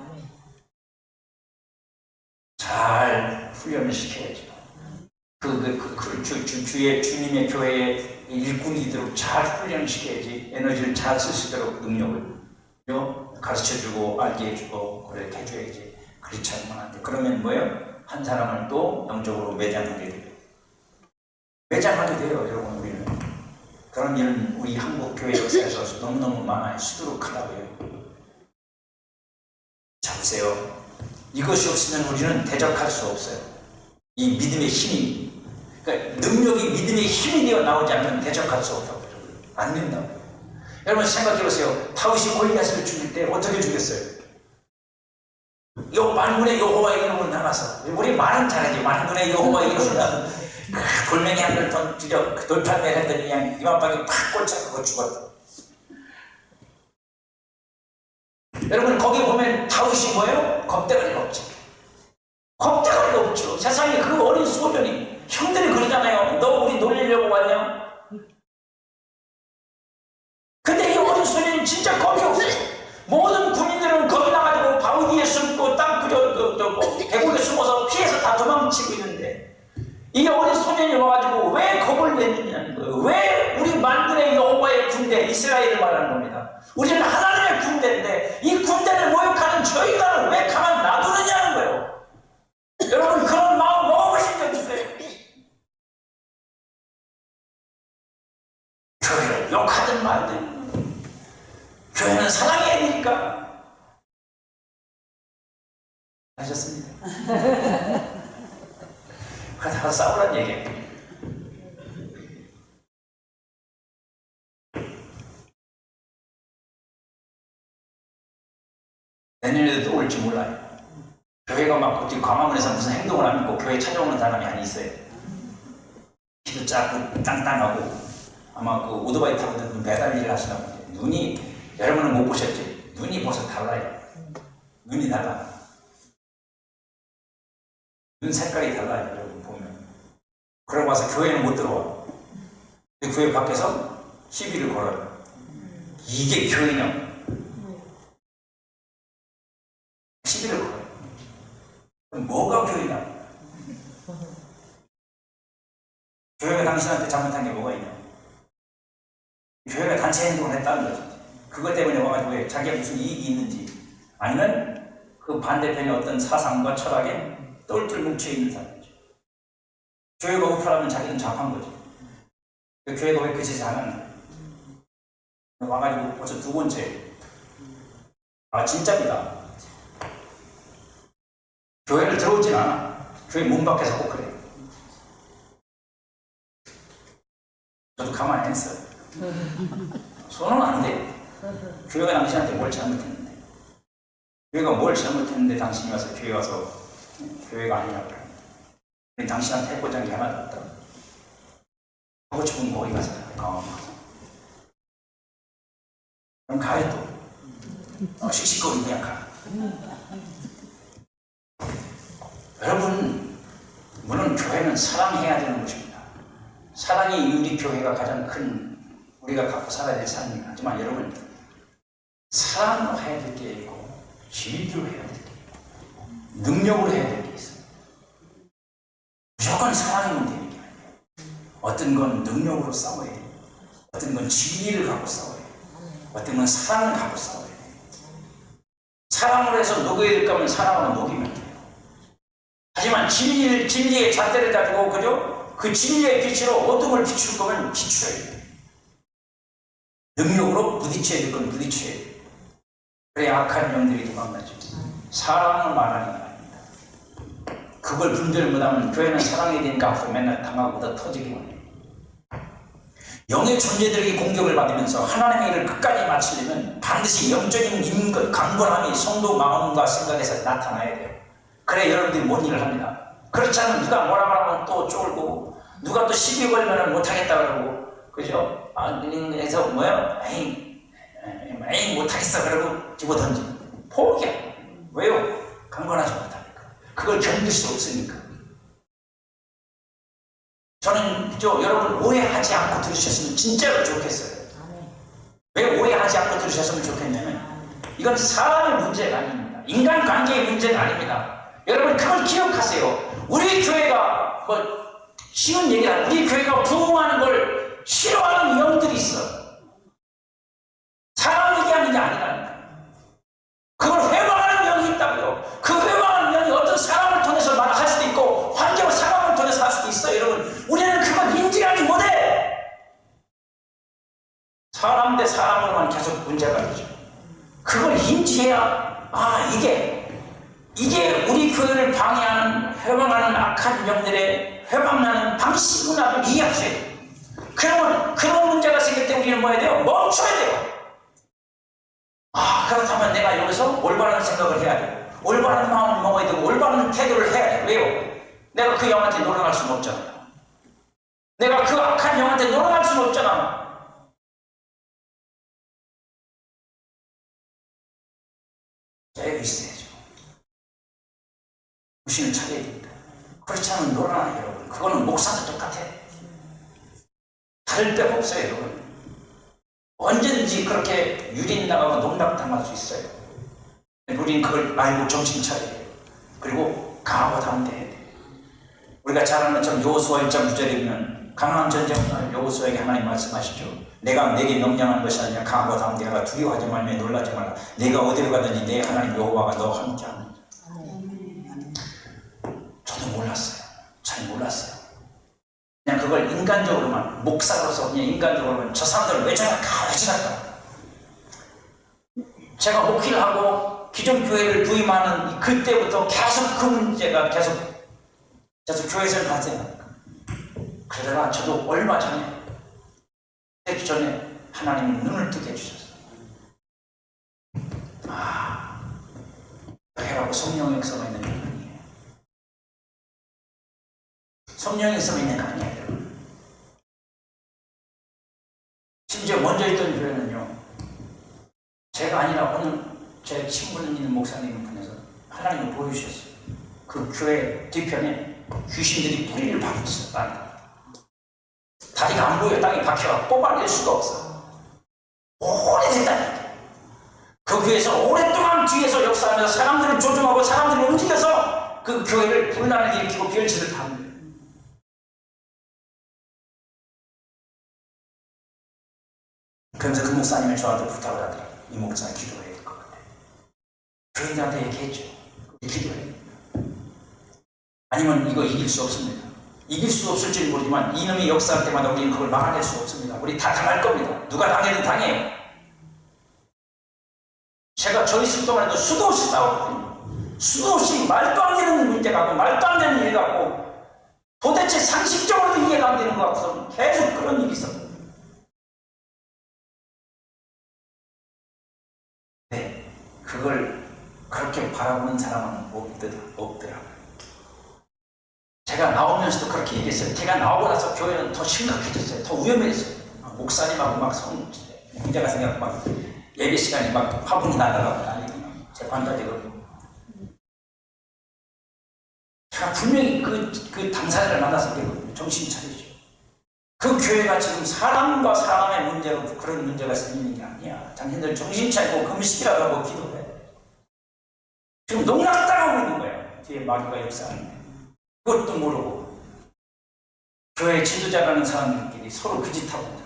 Speaker 2: 잘 훈련을 시켜야죠. 주님의 교회의 일꾼이 되도록 잘 훈련을 시켜야지 에너지를 잘 쓸 수 있도록 능력을 가르쳐주고 알게 해주고 그렇게 해줘야지. 그렇지 않으면 안 돼. 그러면 뭐예요? 한 사람을 또 영적으로 매장하게 돼요. 매장하게 돼요, 여러분. 우리는 그런 일은 우리 한국 교회 역사에서 너무너무 많아요. 수두룩하다고요. 자 보세요. 이것이 없으면 우리는 대적할 수 없어요. 이 믿음의 힘이, 그러니까 능력이 믿음의 힘이 되어 나오지 않으면 대적할 수 없다고. 안 된다고. 여러분 생각해보세요. 다윗이 골리앗을 죽일 때 어떻게 죽였어요? 만군의 여호와의 이름을 나가서 우리 말은 잘하지. 만군의 여호와의 이름을 나가서 돌멩이 한 걸 던져 돌판매를 했더니 그냥 이마방에 팍 꽂혀서 죽었다. 여러분 거기 보면 다윗이 뭐예요? 겁대가리가 없죠. 겁대가리가 없죠. 세상에 그 어린 소년이 형들이 그러잖아요. 너 우리 놀리려고 왔냐? 근데 이 어린 소년이 진짜 겁이 없어요. 모든 군인들은 겁이 나가지고 바위 뒤에 숨고 계곡에 숨어서 피해서 다 도망치고 있는데 이 어린 소년이 와가지고 왜 겁을 내느냐는 거예요. 왜 우리 만군의 여호와의 군대 이스라엘을 말하는 겁니다. 우리는 하나님의 군대인데 이 군대를 모욕하는 저희가 왜 가만 놔두느냐는 거예요. 여러분 그런 마음 먹어보신 적 있어요? 교회를 욕하든 말든 교회는 사랑해야 되니까. 하셨습니다. 그러다가 싸우란 얘기예요. 내년에도 또 올지 몰라요. 교회가 막 광화문에서 무슨 행동을 하면 교회 찾아오는 사람이 아니 있어요. 키도 작고 땅땅하고 아마 그 오토바이 타고 배달 일을 하시나 보죠. 눈이 여러분은 못 보셨지? 눈이 벌써 달라요. 눈이 달라. 눈 색깔이 달라요. 여러분 보면. 그러고 와서 교회는 못 들어와. 근데 교회 밖에서 시비를 걸어요. 이게 교회냐? 시비를 걸어요. 그럼 뭐가 교회냐? 교회가 당신한테 잘못한 게 뭐가 있냐? 교회가 단체 행동을 했다는 거죠. 그것 때문에 와가지고 자기가 무슨 이익이 있는지 아니면 그 반대편의 어떤 사상과 철학에 똘똘 뭉쳐있는 사람이죠. 교회가 우프라면 자기는 잡한 거죠. 교회가 왜 그 짓을 안 하는 거예요? 와가지고 벌써 두 번째. 진짜입니다. 교회를 들어오진 않아. 교회 문 밖에서 꼭 그래. 저도 가만히 안 했어요. 손은 안 돼. 교회가 당신한테 뭘 잘못했는데, 교회가 뭘 잘못했는데 당신이 와서 교회 와서 교회가 아니라고 그래. 당신한테 해보자는 게 하나도 없다. 하고 싶은 거기 가서 강화하고 그럼 가요 또. 씩씩거리고 그냥 가. 여러분, 물론 교회는 사랑해야 되는 것입니다. 사랑이 우리 교회가 가장 큰 우리가 갖고 살아야 될 삶입니다. 하지만 여러분, 사랑으로 해야 될 게 있고 진리로 해야 될 게 있고 능력으로 해야 될 게 있어요. 무조건 사랑이면 되는 게 아니에요. 어떤 건 능력으로 싸워야 돼요. 어떤 건 진리를 갖고 싸워야 돼요. 어떤 건 사랑을 갖고 싸워야 돼요. 사랑으로 해서 녹여야 될 거면 사랑으로 녹이면 돼요. 하지만 진리의 잣대를 가지고 그죠? 그 진리의 빛으로 어둠을 비출 거면 비춰야 돼요. 능력으로 부딪혀야 될 건 부딪혀야 돼요. 그래야 악한 영들이 도망가죠. 사랑을 말하는 게 아닙니다. 그걸 분별 못하면 교회는 사랑이 되니까 앞으로 맨날 당하고 더 터지기만 해요. 영의 존재들에게 공격을 받으면서 하나님의 일을 끝까지 마치려면 반드시 영적인 인권, 강건함이 성도 마음과 생각에서 나타나야 돼요. 그래 여러분들이 뭔 일을 합니다. 그렇지 않으면 누가 뭐라 말하면 또 쫄고 누가 또 시비 걸면 못하겠다 그러고 그죠? 그래서 뭐야? 에이 못하겠어 그러고 집어던지 포기야. 왜요? 강건하지 못하니까. 그걸 견딜 수 없으니까. 저는 여러분 오해하지 않고 들으셨으면 진짜로 좋겠어요. 왜 오해하지 않고 들으셨으면 좋겠냐면 이건 사람의 문제가 아닙니다. 인간관계의 문제가 아닙니다. 여러분 그걸 기억하세요. 우리 교회가 쉬운 얘기야. 우리 교회가 부흥하는 걸 싫어하는 영들이 있어. 사람 얘기하는 게 아니라니까. 그걸 회방하는 영이 있다고요. 그 회방하는 영이 어떤 사람을 통해서 말할 수도 있고 환경 상황을 통해서 할 수도 있어요. 여러분 우리는 그걸 인지하지 못해. 사람 대 사람으로만 계속 문제가 되죠. 그걸 인지해야 이게 우리 교회를 방해하는 회방하는 악한 영들의 회방하는 방식문화를 이해하셔야 돼요. 그러면 그런 문제가 생길 때 우리는 뭐 해야 돼요? 멈춰야 돼요. 그렇다면 내가 여기서 올바른 생각을 해야 되고 올바른 마음을 먹어야 되고 올바른 태도를 해야 돼. 왜요? 내가 그 영한테 놀아날 수는 없잖아요. 내가 그 악한 영한테 놀아날 수는 없잖아. 깨어 있어야죠. 정신을 차려야 됩니다. 그렇지 않으면 놀아나요, 여러분. 그거는 목사도 똑같아. 다를 데가 없어요, 여러분. 언제든지 그렇게 유린 나가고 농락당할 수 있어요. 우리는 그걸 알고 정신 차려야 돼요. 그리고 강하고 담대해야 돼요. 우리가 잘 아는 것처럼 여호수아 1장 9절에 보면 강한 전쟁을 여호수아에게 하나님 말씀하시죠. 내가 내게 명령한 것이 아니라 강하고 담대하라. 두려워하지 말며 놀라지 말라. 내가 어디로 가든지 내 하나님 여호와가 너와 함께하느니라. 저도 몰랐어요. 잘 몰랐어요. 그냥 그걸 인간적으로만 목사로서 그냥 인간적으로만 저 사람들은 왜 저럴까 왜 저럴까. 제가 목회를 하고 기존 교회를 부임하는 그때부터 계속 그 문제가 계속 교회에서 발생합니다. 그러다가 저도 얼마 전에 하나님이 눈을 뜨게 해주셨어요. 해라고 성령의 역사가 있는 게 아니에요. 성령의 역사가 있는 게 아니에요. 심지어 먼저 있던 교회는요, 제가 아니라 어느 제 친분 있는 목사님 분에서 하나님을 보여주셨어요. 그 교회 뒤편에 귀신들이 뿌리를 박고 있어요. 땅에. 다리가 안 보여. 땅에 박혀서 뽑아낼 수가 없어. 오래됐다니까. 그 교회에서 오랫동안 뒤에서 역사하면서 사람들을 조종하고 사람들을 움직여서 그 교회를 분란을 일으키고 별짓을 다 합니다. 그러면서 그 목사님이 저한테 부탁을 하더라고요. 이 목사 기도해야 될 것 같아요. 교인들한테 얘기했죠. 기도해요. 아니면 이거 이길 수 없습니다. 이길 수 없을지 모르지만 이놈이 역사할 때마다 우리는 그걸 막아낼 수 없습니다. 우리 다 당할 겁니다. 누가 당해든 당해요. 제가 저 있을 동안에도 수도 없이 싸웠거든요. 수도 없이 말도 안 되는 문제 갖고 말도 안 되는 일 갖고 도대체 상식적으로도 이해가 안 되는 것 같아서 계속 그런 일이 있었거든요. 네, 그걸 그렇게 바라보는 사람은 없더라고요. 제가 나오면서도 그렇게 얘기했어요. 제가 나오고 나서 교회는 더 심각해졌어요. 더 위험해졌어요. 목사님하고 막 문제가 생겨서 막 예배 시간에 막 화분이 날아가고 재판까지 그러고. 제가 분명히 그 당사자를 만나서 정신 차리죠. 그 교회가 지금 사람과 사람의 문제로 그런 문제가 생기는 게 아니야. 당신들 정신 차리고 금식이라도 하고 기도해. 지금 농락당하고 있는 거야. 뒤에 마귀가 역사하는데. 그것도 모르고 교회 지도자라는 사람들끼리 서로 그 짓 하고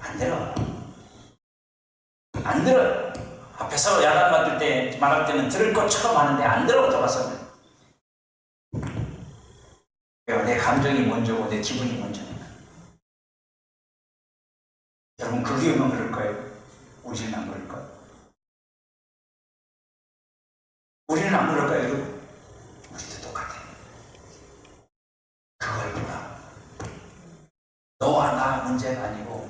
Speaker 2: 안 들어. 안 들어. 앞에서 야단 맞을 때 말할 때는 들을 것처럼 하는데 안 들어. 돌아서는 내 감정이 먼저고 내 기분이 먼저니까. 여러분 그 교회만 그럴 거예요? 우리는 안 그럴까요? 우리는 안 그럴까요? 여러분? 우리도 똑같아요. 그걸 보라. 너와 나 문제가 아니고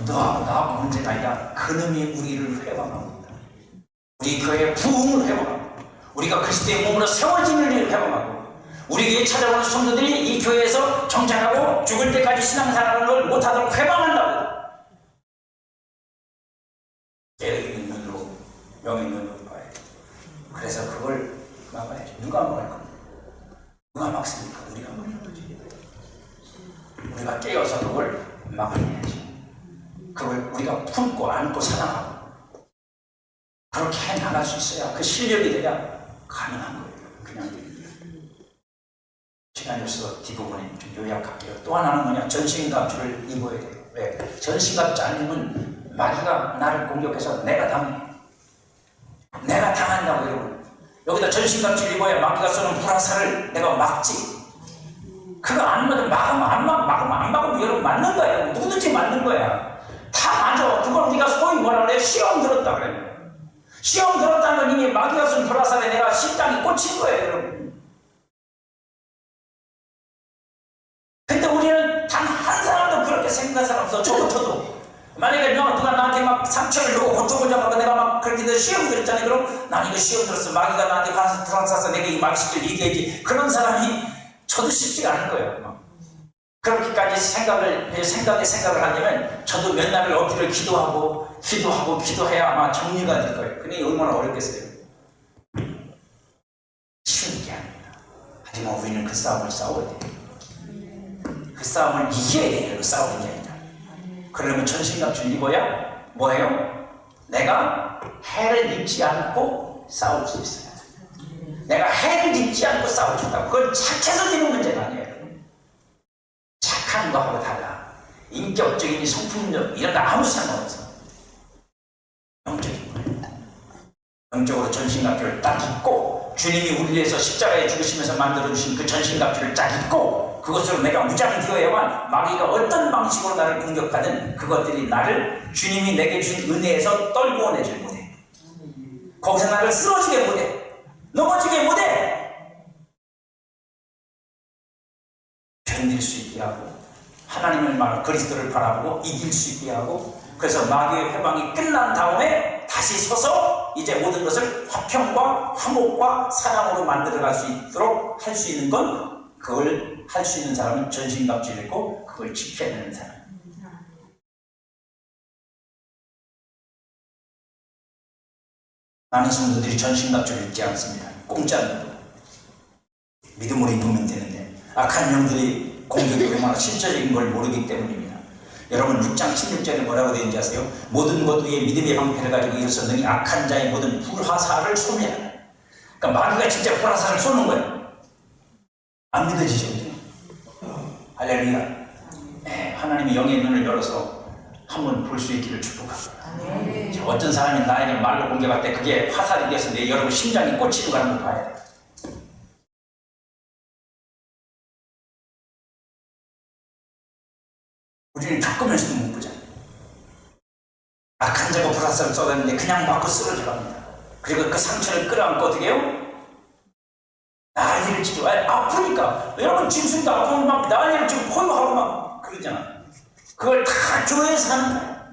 Speaker 2: 너하고 나하고 문제가 아니라 그놈이 우리를 회방하고 있다. 우리 교회의 부흥을 회방하고 우리가 그리스도의 몸으로 세워지는 일을 회방하고 우리에게 찾아오는 성도들이 이 교회에서 정착하고 죽을 때까지 신앙생활하는 걸 못하도록 회방한다고. 깨어있는 눈으로 명의 눈으로 봐야 돼. 그래서 그걸 막아야지. 누가 막을 겁니까? 누가 막습니까? 우리가 막는 거지. 우리가 깨어서 그걸 막아내야지. 그걸 우리가 품고 안고 사랑하고 그렇게 해나갈 수 있어야 그 실력이 돼야 가능한 거예요. 그냥 시간이 없어서 뒷부분에 좀 요약할게요. 또 하나는 뭐냐? 전신갑주를 입어야 돼요. 왜? 전신갑주 안 입으면 마귀가 나를 공격해서 내가 당해. 내가 당한다고 여러분. 여기다 전신갑주를 입어야 마귀가 쏘는 불화살을 내가 막지. 그거 안 맞으면 안 막으면 여러분 맞는 거야. 누구든지 맞는 거야. 다 맞아. 그걸 우리가 소위 뭐라 그래? 시험 들었다 그래. 시험 들었다는 건 이미 마귀가 쏜 불화살에 내가 심장이 꽂힌 거예요, 여러분. 근데 우리는 단 한 사람도 그렇게 생각한 사람 없어. 저부터도. 만약에 누가 나한테 막 상처를 주고 고통을 잡고 내가 막 그렇게 시험 들었잖아요. 그럼 난 이거 시험 들었어. 마귀가 나한테 불화살서 내가 이 말씀을 얘기해야지. 그런 사람이 저도 쉽지가 않을 거예요. 그렇게까지 생각을 하려면 저도 몇 날을 엎드려 기도해야 아마 정리가 될 거예요. 근데 얼마나 어렵겠어요. 쉬운 게 아닙니다. 하지만 우리는 그 싸움을 싸워야 돼요. 그 싸움을 이겨야 돼요. 그 싸우는 게 아니라. 그러려면 전신갑주를 입어야 뭐예요? 내가 해를 입지 않고 싸울 수 있어요. 내가 해를 입지 않고 싸울 수 있다. 그건 착해서 지는 문제가 아니에요. 착한 거하고 달라. 인격적인 성품적 이런 거 아무 상관없어. 영적인 거예요. 영적으로 전신갑주를 딱 입고 주님이 우리를 위해서 십자가에 죽으시면서 만들어주신 그 전신갑주를 딱 입고 그것으로 내가 무장되어야만 마귀가 어떤 방식으로 나를 공격하든 그것들이 나를 주님이 내게 주신 은혜에서 떨궈내질 못해. 거기서 나를 쓰러지게 못해. 넘어지게 못해. 견딜 수 있게 하고 하나님을 말 그리스도를 바라보고 이길 수 있게 하고 그래서 마귀의 회방이 끝난 다음에 다시 서서 이제 모든 것을 화평과 화목과 사랑으로 만들어갈 수 있도록 할 수 있는 건 그걸 할 수 있는 사람은 전신갑주를 입고 그걸 지켜야 되는 사람. 많은 성도들이 전신갑주를 입지 않습니다. 공짜로 믿음으로 입으면 되는데 악한 영들이 공격이 얼마나 실제적인 걸 모르기 때문입니다. 여러분 6장 16절에 뭐라고 되어 있는지 아세요? 모든 것 위에 믿음의 방패를 가지고 일어서 능히 악한 자의 모든 불화살을 쏘매라. 그러니까 마귀가 진짜 불화살을 쏘는 거예요. 안 믿어지죠? 할렐루야. 네, 하나님이 영의 눈을 열어서 한번 볼 수 있기를 축복합니다. 어떤 사람이 나에게 말로 공격할 때 그게 화살이 돼서 내 여러분 심장이 꽂히는 거 한번 봐야 돼. 우리는 겪으면서도 못 보잖아. 악한 자가 불화살을 쏟았는데 그냥 맞고 쓰러져 갑니다. 그리고 그 상처를 끌어안고 어떻게 해요? 난리를 치죠. 아프니까. 여러분 짐승도 아프면 막 난리를 치고 포효하고 막 그러잖아. 그걸 다 교회에서 하는 거야.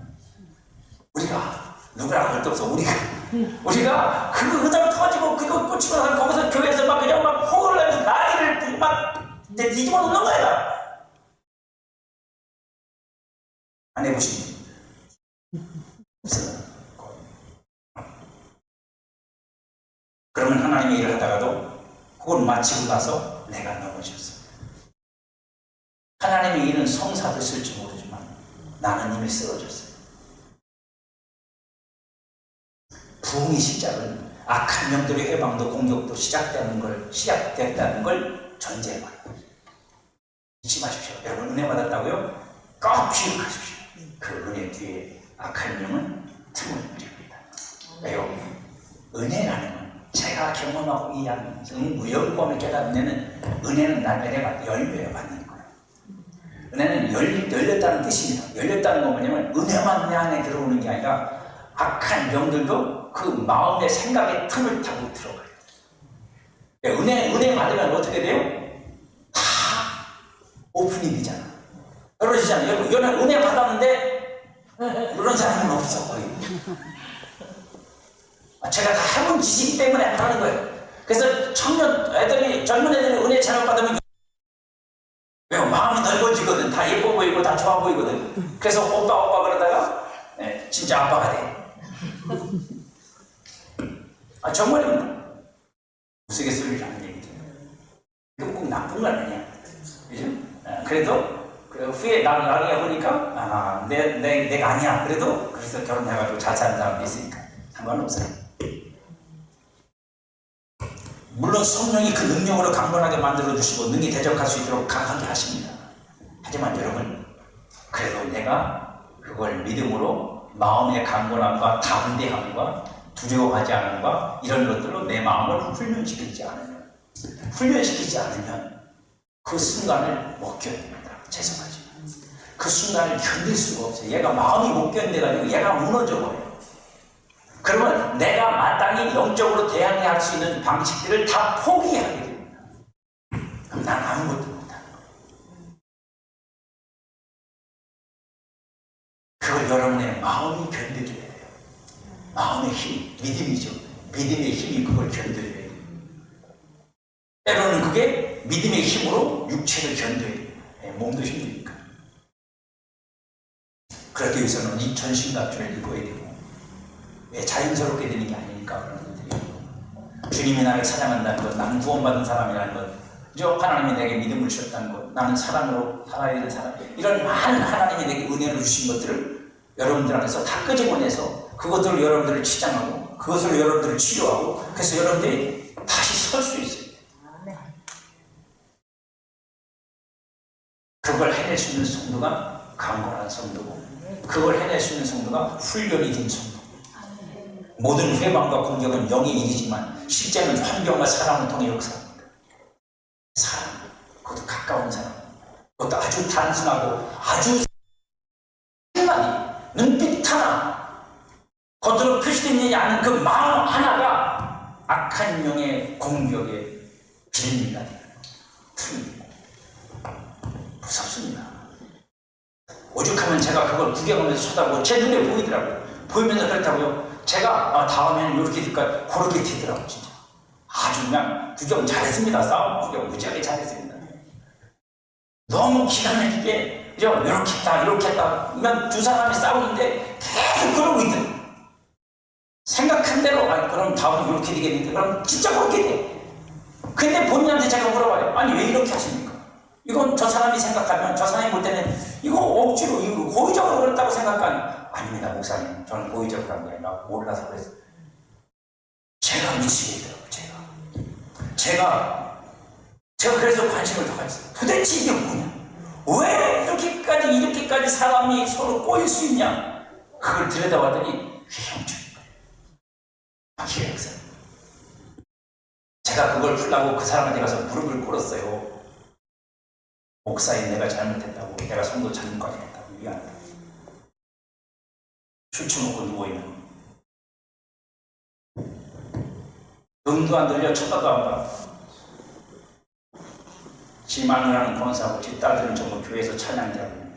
Speaker 2: 우리가 누구랑 할 데 없어. 우리가 그거 의자 터지고 그거 꽂히고 나서 거기서 교회에서 막 그냥 막 포효를 하면서 난리를 막 뒤집어 놓는 거야. 안 해보시니?
Speaker 1: 그러면 하나님의 일을 하다가도 그걸 마치고 나서 내가 넘어졌어. 하나님의 일은 성사됐을지 모르지만 나는 이미 쓰러졌어요. 부흥의 시작은 악한 영들의 해방도 공격도 시작됐다는 걸 전제해 봐요. 잊지 마십시오. 여러분 은혜 받았다고요? 꼭 기억하십시오. 그 은혜 뒤에 악한 영은 틈을 부립니다. 왜요? 은혜라는 건 제가 경험하고 이해하는 무역권을 깨닫는 은혜는 내가 열매를 받는 거예요. 은혜는 열렸다는 뜻입니다. 열렸다는 건 뭐냐면 은혜만 내 안에 들어오는 게 아니라 악한 영들도 그 마음의 생각의 틈을 타고 들어가요. 은혜 받으면 어떻게 돼요? 다 오픈이 되잖아. 떨어지잖아요. 여러분 은혜 받았는데 그런 사람은 없어 거의. 제가 다 해본 지식이기 때문에 하는 거예요. 그래서 젊은 애들이 은혜 잘못 받으면 왜 마음이 넓어지거든. 다 예뻐 보이고 다 좋아 보이거든. 그래서 오빠 그러다가 진짜 아빠가 돼. 정말입니다. 우스갯소리를 하는 얘기죠. 이거 꼭 나쁜 건 아니야. 그죠? 그래도 후에 나중에 보니까 내가 아니야. 그래서 결혼해가지고 잘 사는 사람도 있으니까 상관없어요. 물론 성령이 그 능력으로 강건하게 만들어주시고 능히 대적할 수 있도록 강하게 하십니다. 하지만 여러분, 그래도 내가 그걸 믿음으로 마음의 강건함과 담대함과 두려워하지 않음과 이런 것들로 내 마음을 훈련시키지 않으면 그 순간을 못 견딥니다. 죄송하지만 그 순간을 견딜 수가 없어요. 얘가 마음이 못 견뎌가지고 얘가 무너져버려요. 그러면 내가 마땅히 영적으로 대항해야 할 수 있는 방식들을 다 포기하게 됩니다. 그럼 난 아무것도 못하는 거예요. 그걸 여러분의 마음이 견뎌줘야 돼요. 마음의 힘, 믿음이죠. 믿음의 힘이 그걸 견뎌야 돼요. 때로는 그게 믿음의 힘으로 육체를 견뎌야 돼요. 몸도 힘드니까. 그렇기 위해서는 이 전신갑주를 입어야 되고, 왜 자연스럽게 되는 게 아니니까 그런 것들이. 주님이 나를 사랑한다는 것, 나는 구원받은 사람이라는 것, 하나님이 내게 믿음을 주셨다는 것, 나는 사랑으로 살아야 되는 사람, 이런 많은 하나님이 내게 은혜를 주신 것들을 여러분들 안에서 다 끄집어내서 그것들을 여러분들을 치장하고 그것으로 여러분들을 치료하고, 그래서 여러분들이 다시 설 수 있어요. 그걸 해낼 수 있는 성도가 강건한 성도고, 그걸 해낼 수 있는 성도가 훈련이 된 성도. 모든 회방과 공격은 영의 일이지만 실제는 환경과 사람을 통해 역사합니다. 사람, 그것도 가까운 사람, 그것도 아주 단순하고 아주 한마디, 눈빛 하나, 겉으로 표시되지 않은 그 마음 하나가 악한 영의 공격에 빌미가 되는 틈입니다. 무섭습니다. 오죽하면 제가 그걸 구경하면서 쳐다보고 제 눈에 보이더라고요. 보이면서 그렇다고요. 제가 다음에는 이렇게 될까 그렇게 되더라고요. 진짜 아주 그냥 구경 잘했습니다. 싸움 구경 무지하게 잘했습니다. 너무 기가 막히게 이렇게 했다 이렇게 했다. 그냥 두 사람이 싸우는데 계속 그러고 있더라고요. 생각한 대로 그럼 다음은 이렇게 되겠는데 그럼 진짜 그렇게 돼. 근데 본인한테 제가 물어봐요. 아니 왜 이렇게 하십니까? 이건 저 사람이 생각하면 저 사람이 볼 때는 이거 억지로 이거 고의적으로 그랬다고 생각하니 아닙니다 목사님. 저는 고의적으로 한 게 아니라 몰라서 그랬어요. 제가 미치겠더라고요. 제가 그래서 관심을 더 가졌어요. 도대체 이게 뭐냐? 왜 이렇게까지 사람이 서로 꼬일 수 있냐? 그걸 들여다봤더니 형주인 거예요. 기획사. 제가 그걸 풀라고 그 사람한테 가서 무릎을 꿇었어요. 목사인 내가 잘못했다고, 내가 성도 잘못까지 했다고, 미안하다. 술 처먹고 누워있는 등도 안 들려 쳐다도 안 봐. 지 마누라는 권사하고 지 딸들은 전부 교회에서 찬양자고.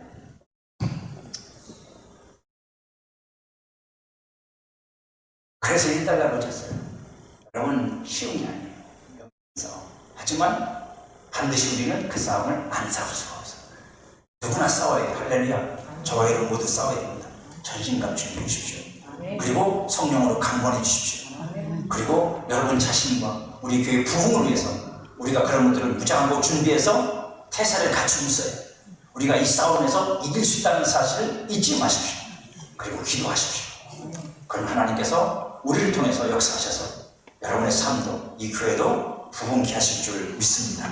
Speaker 1: 그래서 1달러 버텼어요. 여러분 쉬운 게 아니에요. 하지만 반드시 우리는 그 싸움을 안 싸울 수가 없어요. 누구나 싸워야 해요. 할렐루야. 저와 여러분 모두 싸워야 됩니다. 전신감 준비해 주십시오. 그리고 성령으로 강건해 주십시오. 그리고
Speaker 2: 여러분 자신과 우리 교회 부흥을 위해서 우리가 그런 것들을 무장하고 준비해서 태세를 갖추고 있어요. 우리가 이 싸움에서 이길 수 있다는 사실을 잊지 마십시오. 그리고 기도하십시오. 그럼 하나님께서 우리를 통해서 역사하셔서 여러분의 삶도 이 교회도 부흥케 하실 줄 믿습니다.